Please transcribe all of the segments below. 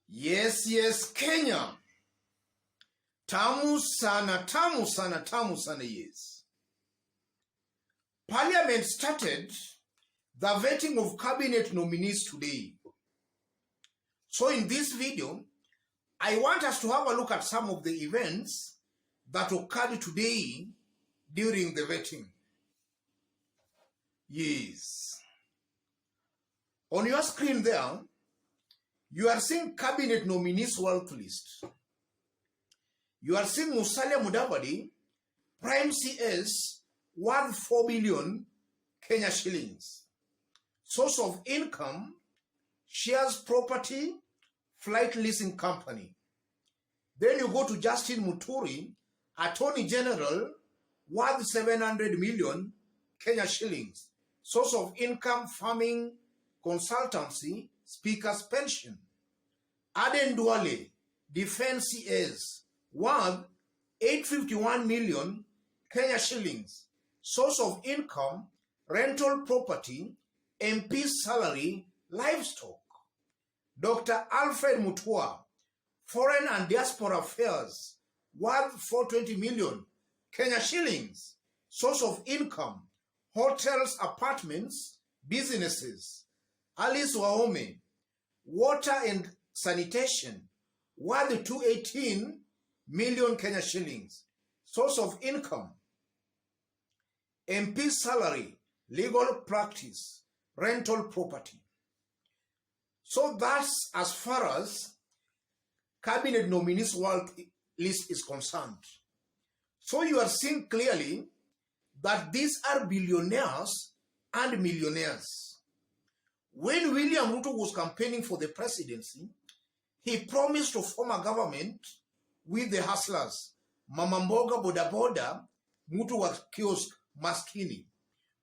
Yes, Kenya. Tamu sana, yes. Parliament started the vetting of cabinet nominees today. So in this video, I want us to have a look at some of the events that occurred today during the vetting. Yes. On your screen there, you are seeing cabinet nominees wealth list. You are seeing Musalia Mudavadi, Prime CS, worth 4 billion Kenya shillings. Source of income, shares property, flight leasing company. Then you go to Justin Muturi, Attorney General, worth 700 million Kenya shillings. Source of income, farming, consultancy, speaker's pension. Aden Duale, Defense CS, worth 851 million Kenya shillings. Source of income, rental property, MP salary, livestock. Dr. Alfred Mutua, Foreign and Diaspora Affairs, worth 420 million Kenya shillings. Source of income, hotels, apartments, businesses. Alice Wahome, water and sanitation, worth 218 million Kenya shillings. Source of income, MP salary, legal practice, rental property. So that's as far as cabinet nominees wealth list is concerned. So you are seeing clearly that these are billionaires and millionaires. When William Ruto was campaigning for the presidency, he promised to form a government with the hustlers, Mama Mboga, Boda Boda, Mutu wa kiosk, maskini.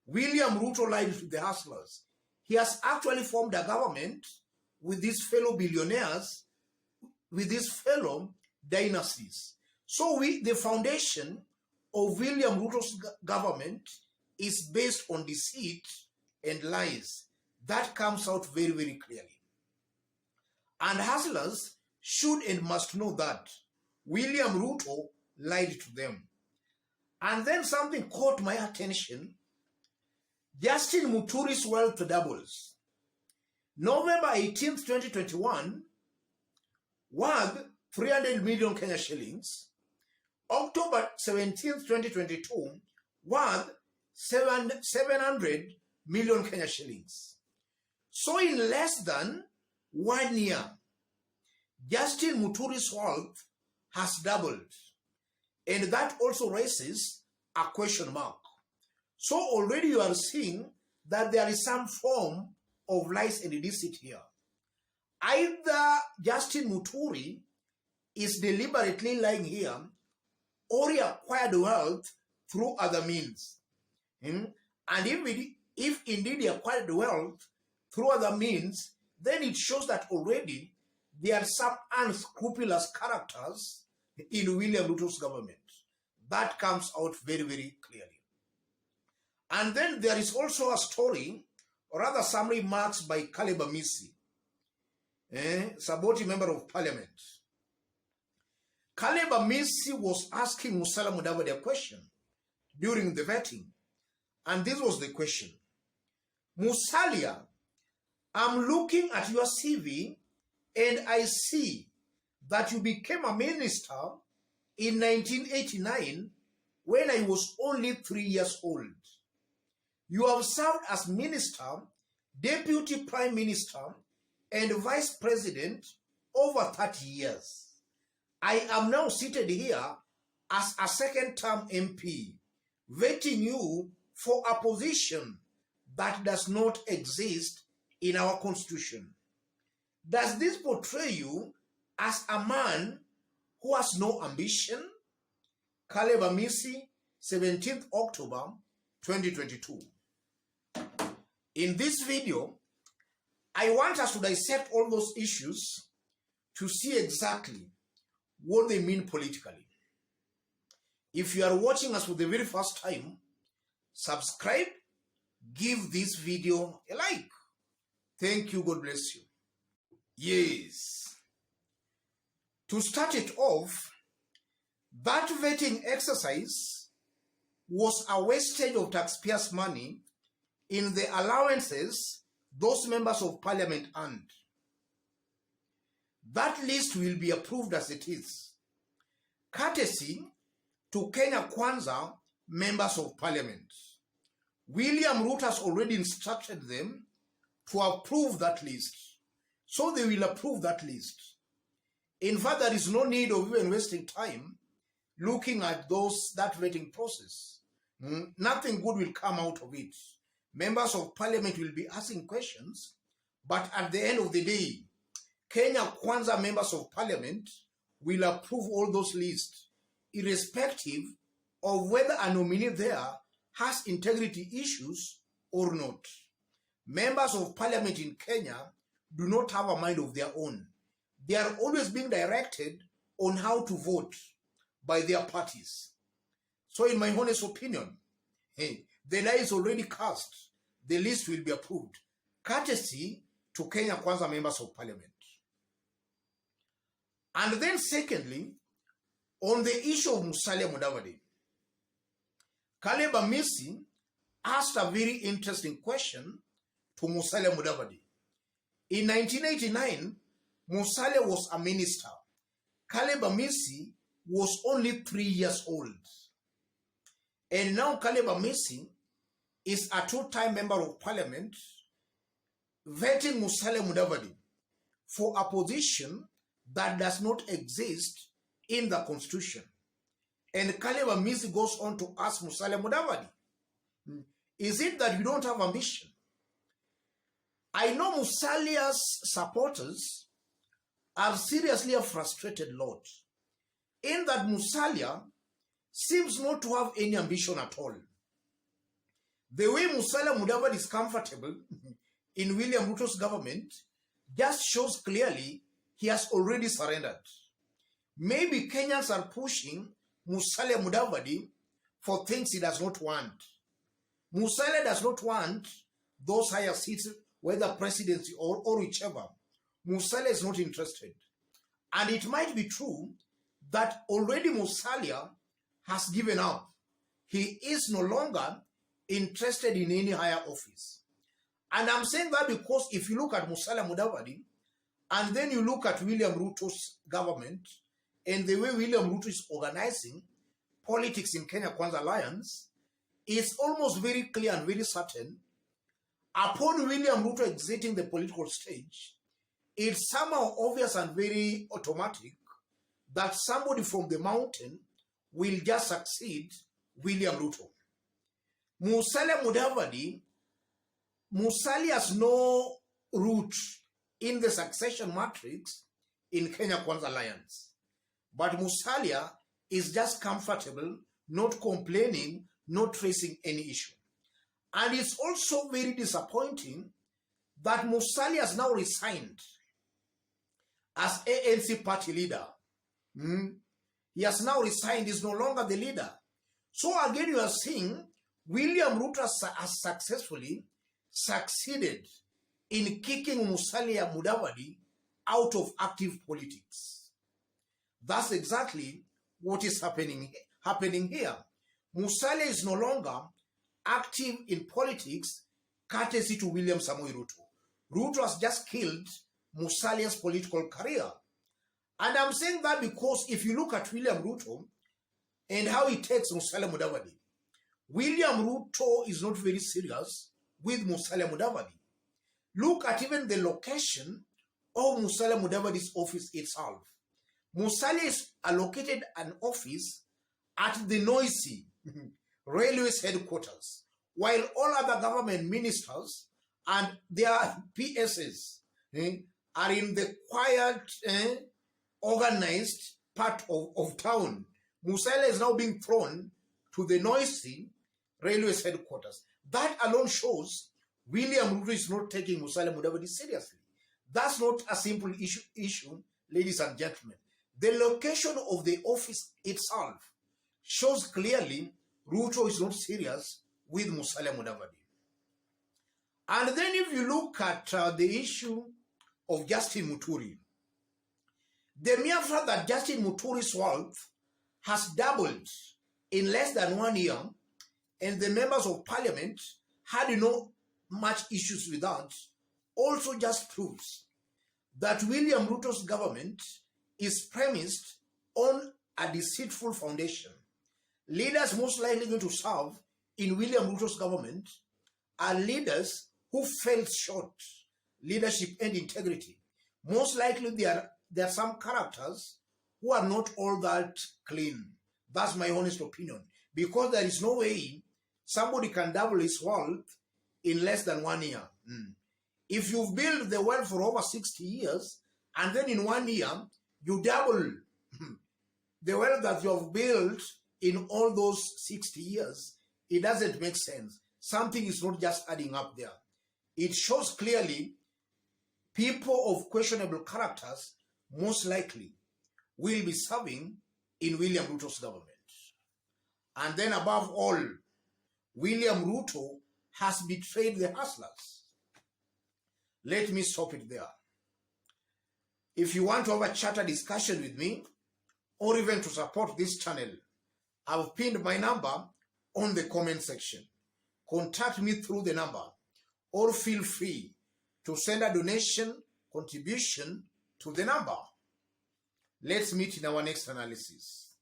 William Ruto lied to the hustlers. He has actually formed a government with these fellow billionaires, with these fellow dynasties. So the foundation of William Ruto's government is based on deceit and lies. That comes out very, very clearly. And hustlers should and must know that William Ruto lied to them. And then something caught my attention. Justin Muturi's wealth doubles. November 18th, 2021, worth 300 million Kenya shillings. October 17th, 2022, worth 700 million Kenya shillings. So in less than 1 year, Justin Muturi's wealth has doubled. And that also raises a question mark. So already you are seeing that there is some form of lies and deceit here. Either Justin Muturi is deliberately lying here, or he acquired wealth through other means. And if indeed he acquired wealth through other means, then it shows that already there are some unscrupulous characters in William Ruto's government. That comes out very, very clearly. And then there is also a story, or rather some remarks by Caleb Amisi, Saboti member of parliament. Caleb Amisi was asking Musalia Mudavadi a question during the vetting. And this was the question. Musalia, I'm looking at your CV and I see that you became a minister in 1989 when I was only 3 years old. You have served as minister, deputy prime minister, and vice president over 30 years. I am now seated here as a second-term MP, vetting you for a position that does not exist in our constitution. Does this portray you as a man who has no ambition? Caleb Amisi, 17th October, 2022. In this video, I want us to dissect all those issues to see exactly what they mean politically. If you are watching us for the very first time, subscribe, give this video a like. Thank you. God bless you. Yes. To start it off, that vetting exercise was a wastage of taxpayers' money in the allowances those members of parliament earned. That list will be approved as it is, courtesy to Kenya Kwanza members of parliament. William Ruto has already instructed them to approve that list. So they will approve that list. In fact, there is no need of even wasting time looking at that vetting process. Nothing good will come out of it. Members of parliament will be asking questions, but at the end of the day, Kenya Kwanza members of parliament will approve all those lists, irrespective of whether a nominee there has integrity issues or not. Members of parliament in Kenya do not have a mind of their own. They are always being directed on how to vote by their parties. So in my honest opinion, the die is already cast. The list will be approved, courtesy to Kenya Kwanza members of parliament. And then secondly, on the issue of Musalia Mudavadi, Caleb Amisi asked a very interesting question to Musalia Mudavadi. In 1989, Musalia was a minister. Caleb Amisi was only 3 years old. And now Caleb Amisi is a two-time member of parliament vetting Musalia Mudavadi for a position that does not exist in the constitution. And Caleb Amisi goes on to ask Musalia Mudavadi, is it that you don't have ambition? I know Musalia's supporters are seriously a frustrated lot, in that Musalia seems not to have any ambition at all. The way Musalia Mudavadi is comfortable in William Ruto's government just shows clearly he has already surrendered. Maybe Kenyans are pushing Musalia Mudavadi for things he does not want. Musalia does not want those higher seats, whether presidency or whichever. Musalia is not interested. And it might be true that already Musalia has given up. He is no longer interested in any higher office. And I'm saying that because if you look at Musalia Mudavadi, and then you look at William Ruto's government, and the way William Ruto is organizing politics in Kenya Kwanza Alliance, it's almost very clear and very certain, upon William Ruto exiting the political stage, it's somehow obvious and very automatic that somebody from the mountain will just succeed William Ruto. Musalia Mudavadi, Musalia has no root in the succession matrix in Kenya Kwanza Alliance. But Musalia is just comfortable, not complaining, not facing any issue. And it's also very disappointing that Musalia has now resigned as ANC party leader. He has now resigned, is no longer the leader. So again, you are seeing William Ruto has successfully succeeded in kicking Musalia Mudavadi out of active politics. That's exactly what is happening here. Musalia is no longer active in politics, courtesy to William Samoei Ruto. Ruto has just killed Musalia's political career. And I'm saying that because if you look at William Ruto and how he takes Musalia Mudavadi, William Ruto is not very serious with Musalia Mudavadi. Look at even the location of Musalia Mudavadi's office itself. Musalia is allocated an office at the noisy railways headquarters, while all other government ministers and their PSs are in the quiet, organized part of town. Musalia is now being thrown to the noisy railways headquarters. That alone shows William Ruto is not taking Musalia Mudavadi seriously. That's not a simple issue, ladies and gentlemen. The location of the office itself shows clearly Ruto is not serious with Musalia Mudavadi. And then if you look at the issue of Justin Muturi, The mere fact that Justin Muturi's wealth has doubled in less than 1 year, and the members of parliament had no much issues with that, also just proves that William Ruto's government is premised on a deceitful foundation. Leaders most likely going to serve in William Ruto's government are leaders who fell short leadership and integrity. Most likely there are some characters who are not all that clean. That's my honest opinion. Because there is no way somebody can double his wealth in less than 1 year. If you've built the wealth for over 60 years, and then in 1 year, you double the wealth that you have built in all those 60 years, it doesn't make sense. Something is not just adding up there. It shows clearly people of questionable characters most likely will be serving in William Ruto's government. And then above all, William Ruto has betrayed the hustlers. Let me stop it there. If you want to have a chat discussion with me, or even to support this channel, I've pinned my number on the comment section. Contact me through the number, or feel free to send a donation contribution to the number. Let's meet in our next analysis.